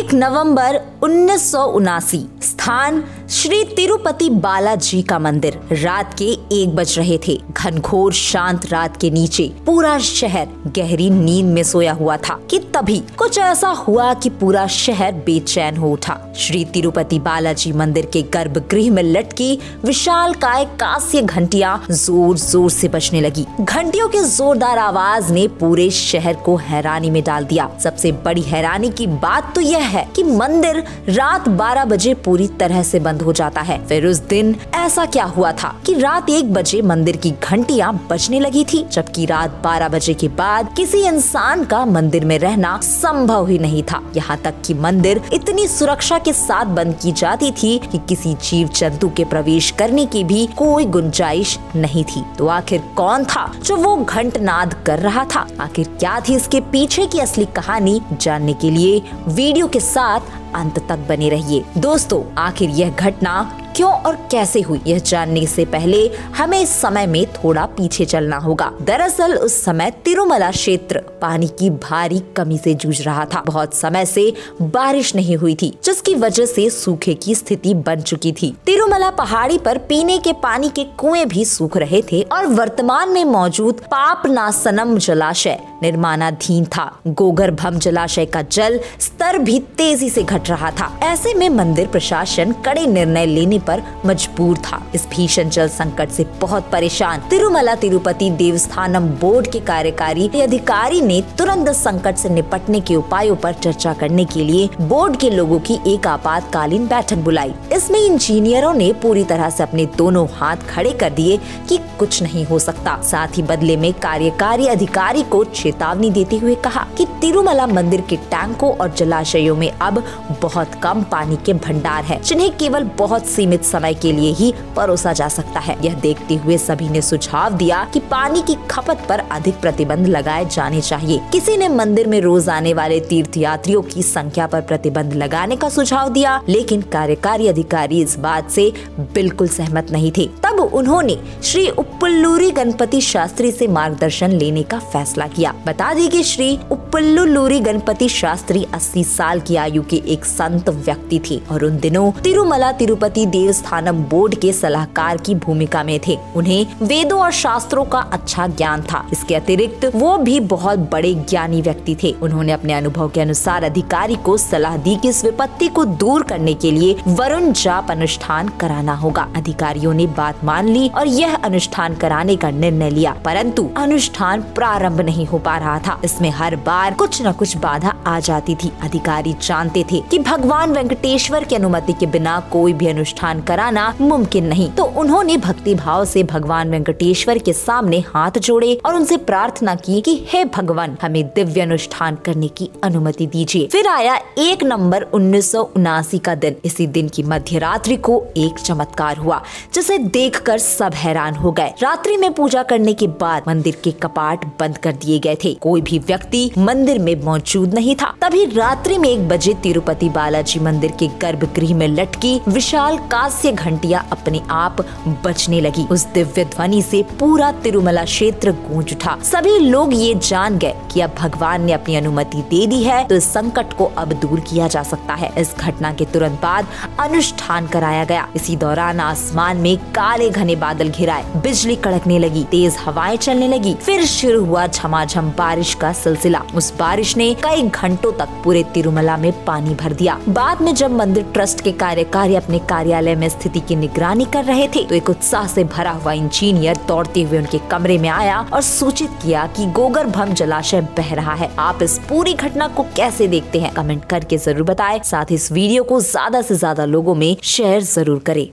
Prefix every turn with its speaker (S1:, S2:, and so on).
S1: 1 नवंबर 1979, स्थान श्री तिरुपति बालाजी का मंदिर। रात के 1 बज रहे थे। घनघोर शांत रात के नीचे पूरा शहर गहरी नींद में सोया हुआ था कि तभी कुछ ऐसा हुआ कि पूरा शहर बेचैन हो उठा। श्री तिरुपति बालाजी मंदिर के गर्भगृह में लटकी विशालकाय कांस्य घंटियां जोर जोर से बजने लगी। घंटियों की जोरदार आवाज ने पूरे शहर को हैरानी में डाल दिया। सबसे बड़ी हैरानी की बात तो यह है कि मंदिर रात 12 बजे पूरी तरह से बंद हो जाता है। फिर उस दिन ऐसा क्या हुआ था कि रात 1 बजे मंदिर की घंटियां बजने लगी थी, जबकि रात 12 बजे के बाद किसी इंसान का मंदिर में रहना संभव ही नहीं था। यहाँ तक कि मंदिर इतनी सुरक्षा के साथ बंद की जाती थी कि किसी जीव जंतु के प्रवेश करने की भी कोई गुंजाइश नहीं थी। तो आखिर कौन था जो वो घंटनाद कर रहा था? आखिर क्या थी इसके पीछे की असली कहानी? जानने के लिए वीडियो के साथ अंत तक बने रहिए। दोस्तों, आखिर यह घटना क्यों और कैसे हुई, यह जानने से पहले हमें इस समय में थोड़ा पीछे चलना होगा। दरअसल उस समय तिरुमला क्षेत्र पानी की भारी कमी से जूझ रहा था। बहुत समय से बारिश नहीं हुई थी, जिसकी वजह से सूखे की स्थिति बन चुकी थी। तिरुमला पहाड़ी पर पीने के पानी के कुएं भी सूख रहे थे और वर्तमान में मौजूद पापनासनम जलाशय निर्माणाधीन था। गोगर्भम जलाशय का जल स्तर भी तेजी से घट रहा था। ऐसे में मंदिर प्रशासन कड़े निर्णय लेने पर मजबूर था। इस भीषण जल संकट से बहुत परेशान तिरुमला तिरुपति देवस्थानम बोर्ड के कार्यकारी अधिकारी ने तुरंत संकट से निपटने के उपायों पर चर्चा करने के लिए बोर्ड के लोगों की एक आपातकालीन बैठक बुलाई। इसमें इंजीनियरों ने पूरी तरह से अपने दोनों हाथ खड़े कर दिए कि कुछ नहीं हो सकता। साथ ही बदले में कार्यकारी अधिकारी को चेतावनी देते हुए कहा कि तिरुमला मंदिर के टैंकों और जलाशयों में अब बहुत कम पानी के भंडार है, जिन्हें केवल बहुत सीमित समय के लिए ही परोसा जा सकता है। यह देखते हुए सभी ने सुझाव दिया कि पानी की खपत पर अधिक प्रतिबंध लगाए जाने चाहिए। किसी ने मंदिर में रोज आने वाले तीर्थयात्रियों की संख्या पर प्रतिबंध लगाने का सुझाव दिया, लेकिन कार्यकारी अधिकारी इस बात से बिल्कुल सहमत नहीं थे। तब उन्होंने श्री उप्पुल्लूरी गणपति शास्त्री से मार्गदर्शन लेने का फैसला किया। बता दें कि श्री उप्पुल्लूरी गणपति शास्त्री 80 साल की आयु के एक संत व्यक्ति थे और उन दिनों तिरुमला तिरुपति देवस्थानम बोर्ड के सलाहकार की भूमिका में थे। उन्हें वेदों और शास्त्रों का अच्छा ज्ञान था। इसके अतिरिक्त वो भी बहुत बड़े ज्ञानी व्यक्ति थे। उन्होंने अपने अनुभव के अनुसार अधिकारी को सलाह दी कि इस विपत्ति को दूर करने के लिए वरुण जाप अनुष्ठान कराना होगा। अधिकारियों ने बात मान ली और यह अनुष्ठान कराने का निर्णय लिया, परंतु अनुष्ठान प्रारंभ नहीं हो पा रहा था। इसमें हर बार कुछ न कुछ बाधा आ जाती थी। अधिकारी जानते थे कि भगवान वेंकटेश्वर की अनुमति के बिना कोई भी अनुष्ठान कराना मुमकिन नहीं। तो उन्होंने भक्ति भाव से भगवान वेंकटेश्वर के सामने हाथ जोड़े और उनसे प्रार्थना की कि हे भगवान, हमें दिव्य अनुष्ठान करने की अनुमति दीजिए। फिर आया 1 नवंबर 1979 का दिन। इसी दिन की मध्य रात्रि को एक चमत्कार हुआ, जिसे देखकर सब हैरान हो गए। रात्रि में पूजा करने के बाद मंदिर के कपाट बंद कर दिए गए थे। कोई भी व्यक्ति मंदिर में मौजूद नहीं था। तभी रात्रि में 1 बजे तिरुपति बालाजी मंदिर के गर्भगृह में लटकी विशाल कांस्य घंटियां अपने आप बजने लगी। उस दिव्य ध्वनि से पूरा तिरुमला क्षेत्र गूंज उठा। सभी लोग ये जान गए कि अब भगवान ने अपनी अनुमति दे दी है, तो इस संकट को अब दूर किया जा सकता है। इस घटना के तुरंत बाद अनुष्ठान कराया गया। इसी दौरान आसमान में काले घने बादल घिराए, बिजली कड़कने लगी, तेज हवाएं चलने लगी। फिर शुरू हुआ झमाझम बारिश का सिलसिला। उस बारिश ने कई घंटों तक पूरे तिरुमला में पानी भर दिया। बाद में जब मंदिर ट्रस्ट के कार्यकारी अपने कार्यालय में स्थिति की निगरानी कर रहे थे, तो एक उत्साह से भरा हुआ इंजीनियर दौड़ते हुए उनके कमरे में आया और सूचित किया कि गोगर्भम जलाशय बह रहा है। आप इस पूरी घटना को कैसे देखते हैं? कमेंट करके जरूर बताएं। साथ ही इस वीडियो को ज्यादा से ज्यादा लोगों में शेयर जरूर करें।